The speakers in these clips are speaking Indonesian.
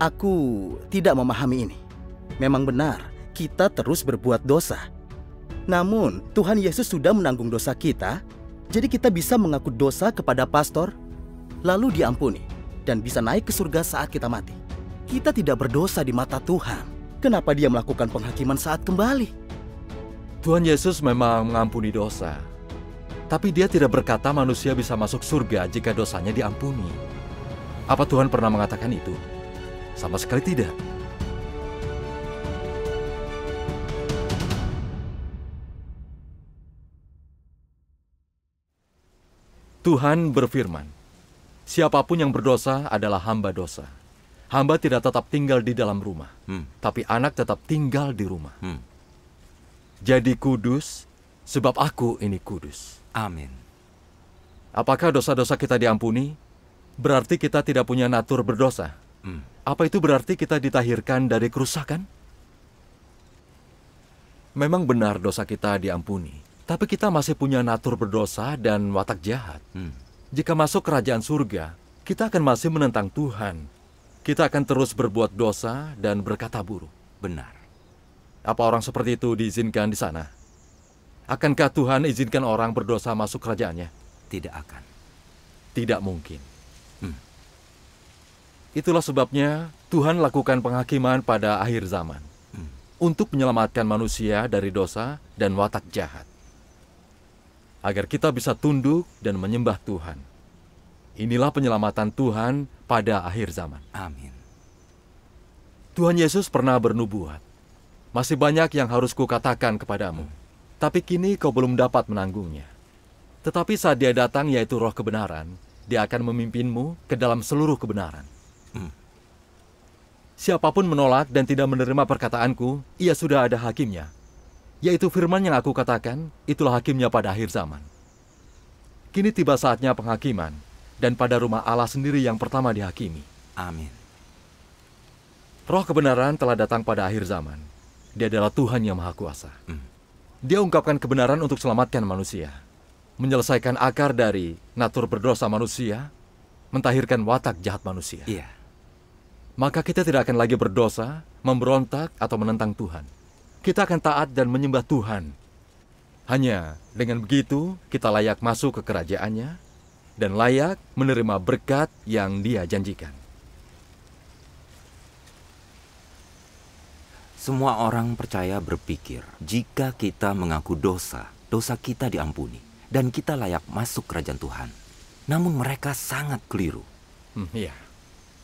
Aku tidak memahami ini. Memang benar, kita terus berbuat dosa. Namun, Tuhan Yesus sudah menanggung dosa kita, jadi kita bisa mengaku dosa kepada pastor, lalu diampuni, dan bisa naik ke surga saat kita mati. Kita tidak berdosa di mata Tuhan. Kenapa dia melakukan penghakiman saat kembali? Tuhan Yesus memang mengampuni dosa. Tapi dia tidak berkata manusia bisa masuk surga jika dosanya diampuni. Apa Tuhan pernah mengatakan itu? Sama sekali tidak. Tuhan berfirman, siapapun yang berdosa adalah hamba dosa. Hamba tidak tetap tinggal di dalam rumah, tapi anak tetap tinggal di rumah. Jadi kudus, sebab aku ini kudus. Amin. Apakah dosa-dosa kita diampuni? Berarti kita tidak punya natur berdosa. Apa itu berarti kita ditahirkan dari kerusakan? Memang benar dosa kita diampuni, tapi kita masih punya natur berdosa dan watak jahat. Jika masuk kerajaan surga, kita akan masih menentang Tuhan. Kita akan terus berbuat dosa dan berkata buruk. Benar. Apa orang seperti itu diizinkan di sana? Akankah Tuhan izinkan orang berdosa masuk kerajaannya? Tidak akan. Tidak mungkin. Itulah sebabnya Tuhan lakukan penghakiman pada akhir zaman untuk menyelamatkan manusia dari dosa dan watak jahat, agar kita bisa tunduk dan menyembah Tuhan. Inilah penyelamatan Tuhan pada akhir zaman. Amin. Tuhan Yesus pernah bernubuat, masih banyak yang harus kukatakan kepadamu, tapi kini kau belum dapat menanggungnya. Tetapi saat dia datang, yaitu Roh kebenaran, dia akan memimpinmu ke dalam seluruh kebenaran. Siapapun menolak dan tidak menerima perkataanku, ia sudah ada hakimnya. Yaitu firman yang aku katakan, itulah hakimnya pada akhir zaman. Kini tiba saatnya penghakiman, dan pada rumah Allah sendiri yang pertama dihakimi. Amin. Roh kebenaran telah datang pada akhir zaman. Dia adalah Tuhan yang Maha Kuasa. Dia ungkapkan kebenaran untuk selamatkan manusia, menyelesaikan akar dari natur berdosa manusia, mentahirkan watak jahat manusia. Iya. Maka kita tidak akan lagi berdosa, memberontak, atau menentang Tuhan. Kita akan taat dan menyembah Tuhan. Hanya dengan begitu, kita layak masuk ke kerajaannya dan layak menerima berkat yang Dia janjikan. Semua orang percaya berpikir, jika kita mengaku dosa, dosa kita diampuni, dan kita layak masuk kerajaan Tuhan. Namun mereka sangat keliru. Iya.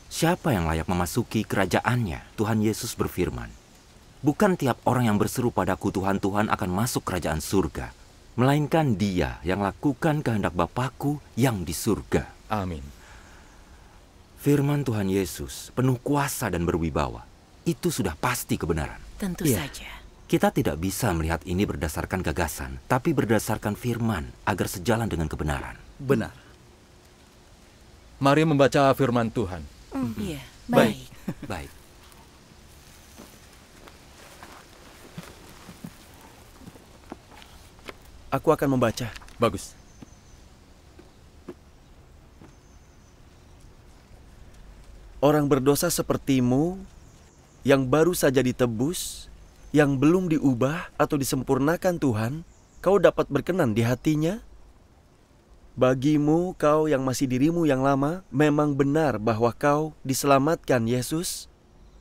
Siapa yang layak memasuki kerajaannya? Tuhan Yesus berfirman, bukan tiap orang yang berseru padaku Tuhan, Tuhan akan masuk kerajaan surga, melainkan dia yang lakukan kehendak Bapa-Ku yang di surga. Amin. Firman Tuhan Yesus penuh kuasa dan berwibawa. Itu sudah pasti kebenaran. Tentu saja. Kita tidak bisa melihat ini berdasarkan gagasan, tapi berdasarkan firman agar sejalan dengan kebenaran. Benar. Mari membaca firman Tuhan. Iya, baik. Baik. Aku akan membaca. Bagus. Orang berdosa sepertimu, yang baru saja ditebus, yang belum diubah atau disempurnakan Tuhan, kau dapat berkenan di hatinya? Bagimu, kau yang masih dirimu yang lama, memang benar bahwa kau diselamatkan Yesus,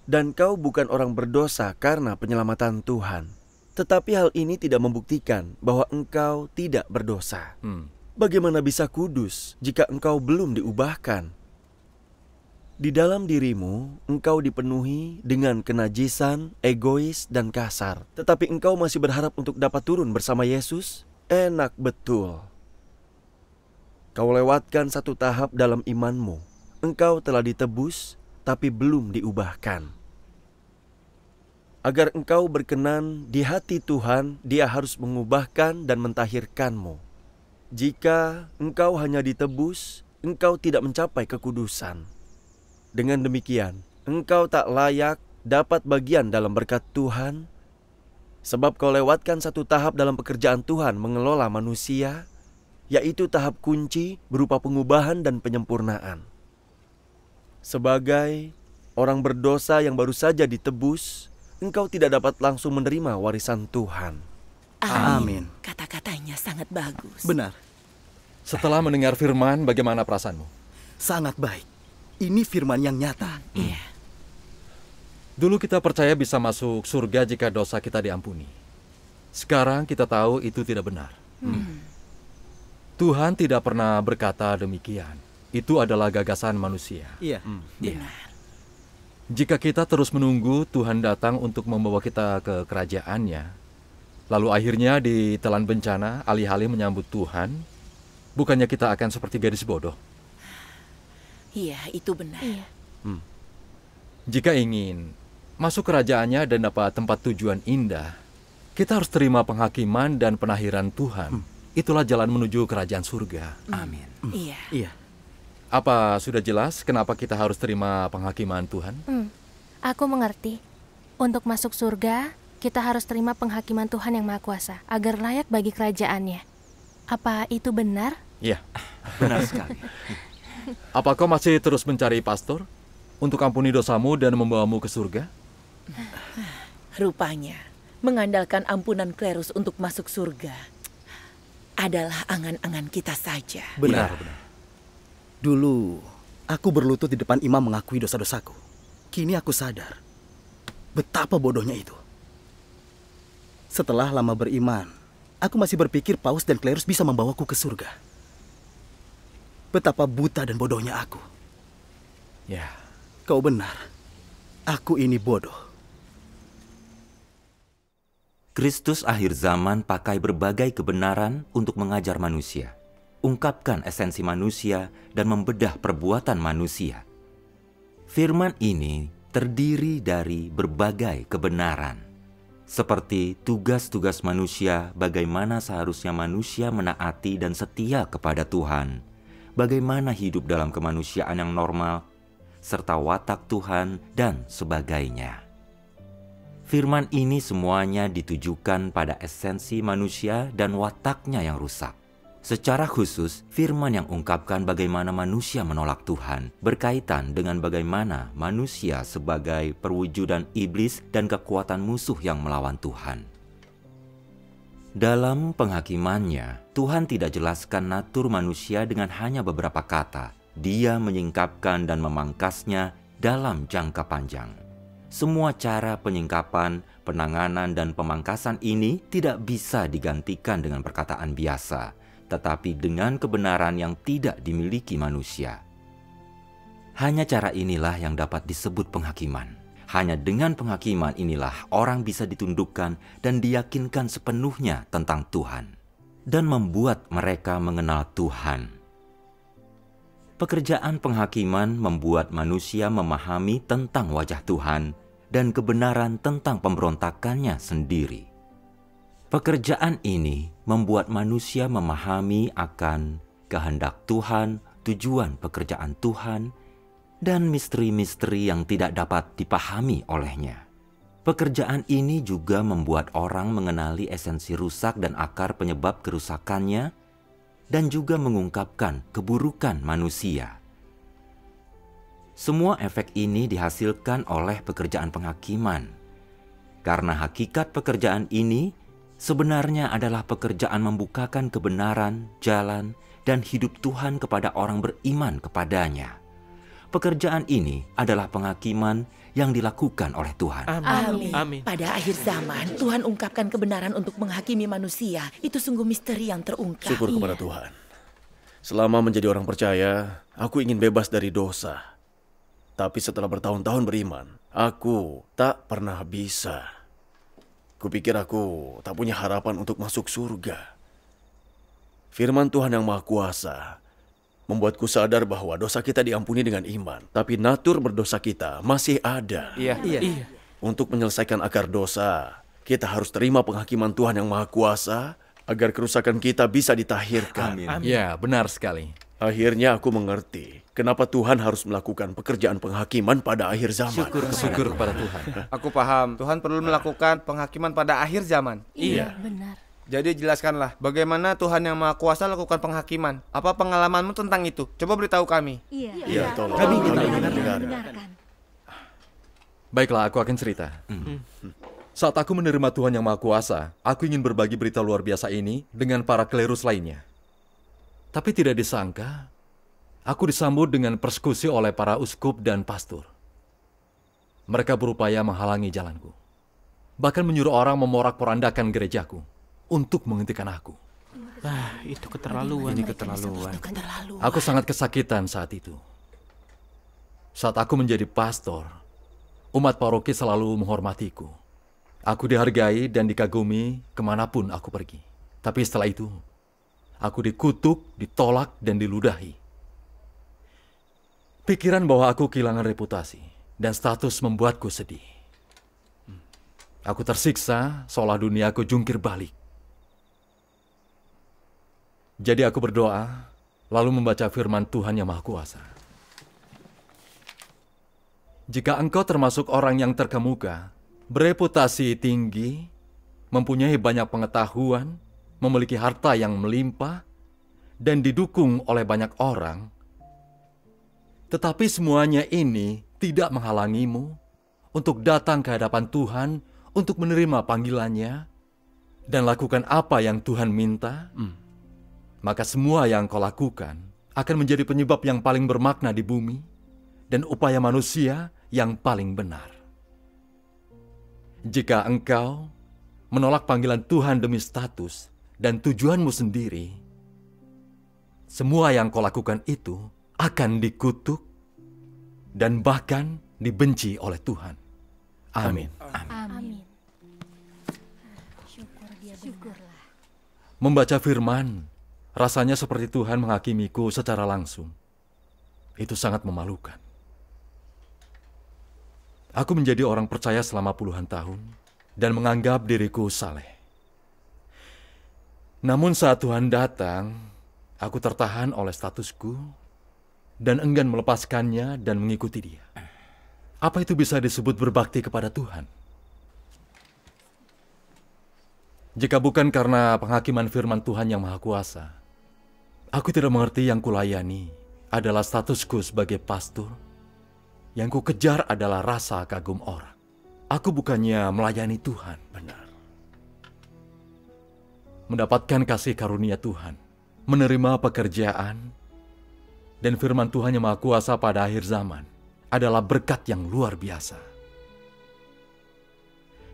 dan kau bukan orang berdosa karena penyelamatan Tuhan. Tetapi hal ini tidak membuktikan bahwa engkau tidak berdosa. Bagaimana bisa kudus jika engkau belum diubahkan? Di dalam dirimu, engkau dipenuhi dengan kenajisan, egois, dan kasar. Tetapi engkau masih berharap untuk dapat turun bersama Yesus? Enak betul. Kau lewatkan satu tahap dalam imanmu. Engkau telah ditebus, tapi belum diubahkan. Agar engkau berkenan di hati Tuhan, Dia harus mengubahkan dan mentahirkanmu. Jika engkau hanya ditebus, engkau tidak mencapai kekudusan. Dengan demikian, engkau tak layak dapat bagian dalam berkat Tuhan, sebab kau lewatkan satu tahap dalam pekerjaan Tuhan mengelola manusia, yaitu tahap kunci berupa pengubahan dan penyempurnaan. Sebagai orang berdosa yang baru saja ditebus, engkau tidak dapat langsung menerima warisan Tuhan. Amin. Kata-katanya sangat bagus. Benar, Setelah mendengar firman, bagaimana perasaanmu? sangat baik. Ini firman yang nyata. Iya. Dulu kita percaya bisa masuk surga jika dosa kita diampuni. Sekarang kita tahu itu tidak benar. Tuhan tidak pernah berkata demikian. Itu adalah gagasan manusia. Iya. Benar. Jika kita terus menunggu Tuhan datang untuk membawa kita ke kerajaannya, lalu akhirnya ditelan bencana, alih-alih menyambut Tuhan, bukannya kita akan seperti gadis bodoh. Iya, itu benar. Iya. Jika ingin masuk kerajaannya dan dapat tempat tujuan indah, kita harus terima penghakiman dan penahiran Tuhan. Itulah jalan menuju kerajaan surga. Amin. Iya. Iya. Apa sudah jelas kenapa kita harus terima penghakiman Tuhan? Aku mengerti. Untuk masuk surga, kita harus terima penghakiman Tuhan yang Maha Kuasa agar layak bagi kerajaannya. Apa itu benar? Iya. Benar sekali. Apa kau masih terus mencari pastor untuk ampuni dosamu dan membawamu ke surga? Rupanya, mengandalkan ampunan klerus untuk masuk surga adalah angan-angan kita saja. Benar. Dulu, aku berlutut di depan imam mengakui dosa-dosaku. Kini aku sadar betapa bodohnya itu. Setelah lama beriman, aku masih berpikir paus dan klerus bisa membawaku ke surga. Betapa buta dan bodohnya aku. Ya. Kau benar. Aku ini bodoh. Kristus akhir zaman pakai berbagai kebenaran untuk mengajar manusia, ungkapkan esensi manusia, dan membedah perbuatan manusia. Firman ini terdiri dari berbagai kebenaran, seperti tugas-tugas manusia, bagaimana seharusnya manusia menaati dan setia kepada Tuhan, bagaimana hidup dalam kemanusiaan yang normal, serta watak Tuhan, dan sebagainya. Firman ini semuanya ditujukan pada esensi manusia dan wataknya yang rusak. Secara khusus, firman yang ungkapkan bagaimana manusia menolak Tuhan berkaitan dengan bagaimana manusia sebagai perwujudan iblis dan kekuatan musuh yang melawan Tuhan. Dalam penghakimannya, Tuhan tidak jelaskan natur manusia dengan hanya beberapa kata. Dia menyingkapkan dan memangkasnya dalam jangka panjang. Semua cara penyingkapan, penanganan, dan pemangkasan ini tidak bisa digantikan dengan perkataan biasa, tetapi dengan kebenaran yang tidak dimiliki manusia. Hanya cara inilah yang dapat disebut penghakiman. Hanya dengan penghakiman inilah orang bisa ditundukkan dan diyakinkan sepenuhnya tentang Tuhan, dan membuat mereka mengenal Tuhan. Pekerjaan penghakiman membuat manusia memahami tentang wajah Tuhan dan kebenaran tentang pemberontakannya sendiri. Pekerjaan ini membuat manusia memahami akan kehendak Tuhan, tujuan pekerjaan Tuhan, dan misteri-misteri yang tidak dapat dipahami olehnya. Pekerjaan ini juga membuat orang mengenali esensi rusak dan akar penyebab kerusakannya, dan juga mengungkapkan keburukan manusia. Semua efek ini dihasilkan oleh pekerjaan penghakiman. Karena hakikat pekerjaan ini sebenarnya adalah pekerjaan membukakan kebenaran, jalan, dan hidup Tuhan kepada orang beriman kepadanya. Pekerjaan ini adalah penghakiman yang dilakukan oleh Tuhan. Amin. Pada akhir zaman, Tuhan ungkapkan kebenaran untuk menghakimi manusia. Itu sungguh misteri yang terungkap. Syukur kepada Tuhan. Selama menjadi orang percaya, aku ingin bebas dari dosa. Tapi setelah bertahun-tahun beriman, aku tak pernah bisa. Kupikir aku tak punya harapan untuk masuk surga. Firman Tuhan yang Maha Kuasa membuatku sadar bahwa dosa kita diampuni dengan iman, tapi natur berdosa kita masih ada. Iya. Untuk menyelesaikan akar dosa, kita harus terima penghakiman Tuhan yang Maha Kuasa agar kerusakan kita bisa ditahirkan. Ya, benar sekali. Akhirnya aku mengerti kenapa Tuhan harus melakukan pekerjaan penghakiman pada akhir zaman. Syukur kepada Tuhan. Aku paham, Tuhan perlu melakukan penghakiman pada akhir zaman. Iya, benar. Jadi jelaskanlah, bagaimana Tuhan yang Maha Kuasa lakukan penghakiman? Apa pengalamanmu tentang itu? Coba beritahu kami. Iya, tolong. Kami dengarkan. Baiklah, aku akan cerita. Saat aku menerima Tuhan Yang Maha Kuasa, aku ingin berbagi berita luar biasa ini dengan para klerus lainnya. Tapi tidak disangka, aku disambut dengan persekusi oleh para uskup dan pastor. Mereka berupaya menghalangi jalanku. Bahkan menyuruh orang memorak-porandakan gerejaku untuk menghentikan aku. Itu keterlaluan. Ini keterlaluan. Aku sangat kesakitan saat itu. Saat aku menjadi pastor, umat paroki selalu menghormatiku. Aku dihargai dan dikagumi kemanapun aku pergi. Tapi setelah itu, aku dikutuk, ditolak, dan diludahi. Pikiran bahwa aku kehilangan reputasi dan status membuatku sedih. Aku tersiksa seolah duniaku jungkir balik. Jadi aku berdoa, lalu membaca firman Tuhan Yang Maha Kuasa. Jika engkau termasuk orang yang terkemuka, bereputasi tinggi, mempunyai banyak pengetahuan, memiliki harta yang melimpah, dan didukung oleh banyak orang, tetapi semuanya ini tidak menghalangimu untuk datang ke hadapan Tuhan untuk menerima panggilannya dan lakukan apa yang Tuhan minta, maka semua yang kau lakukan akan menjadi penyebab yang paling bermakna di bumi dan upaya manusia yang paling benar. Jika engkau menolak panggilan Tuhan demi status dan tujuanmu sendiri, semua yang kau lakukan itu akan dikutuk dan bahkan dibenci oleh Tuhan. Amin. Amin. Syukurlah. Membaca firman, rasanya seperti Tuhan menghakimiku secara langsung. Itu sangat memalukan. Aku menjadi orang percaya selama puluhan tahun dan menganggap diriku saleh. Namun saat Tuhan datang, aku tertahan oleh statusku dan enggan melepaskannya dan mengikuti Dia. Apa itu bisa disebut berbakti kepada Tuhan? Jika bukan karena penghakiman firman Tuhan Yang Maha Kuasa, aku tidak mengerti yang kulayani adalah statusku sebagai pastor. Yang ku kejar adalah rasa kagum orang. Aku bukannya melayani Tuhan. Benar. Mendapatkan kasih karunia Tuhan, menerima pekerjaan, dan firman Tuhan Yang Maha Kuasa pada akhir zaman adalah berkat yang luar biasa.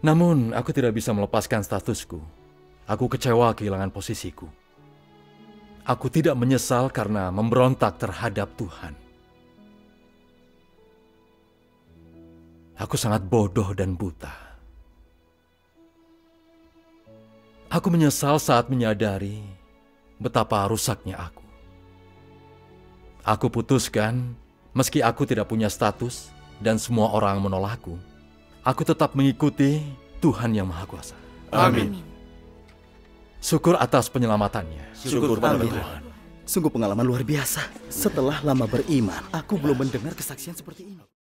Namun, aku tidak bisa melepaskan statusku. Aku kecewa kehilangan posisiku. Aku tidak menyesal karena memberontak terhadap Tuhan. Aku sangat bodoh dan buta. Aku menyesal saat menyadari betapa rusaknya aku. Aku putuskan, meski aku tidak punya status dan semua orang menolakku, aku tetap mengikuti Tuhan Yang Maha Kuasa. Amin. Syukur atas penyelamatannya. Syukur pada Tuhan. Sungguh pengalaman luar biasa. Setelah lama beriman, aku belum mendengar kesaksian seperti ini.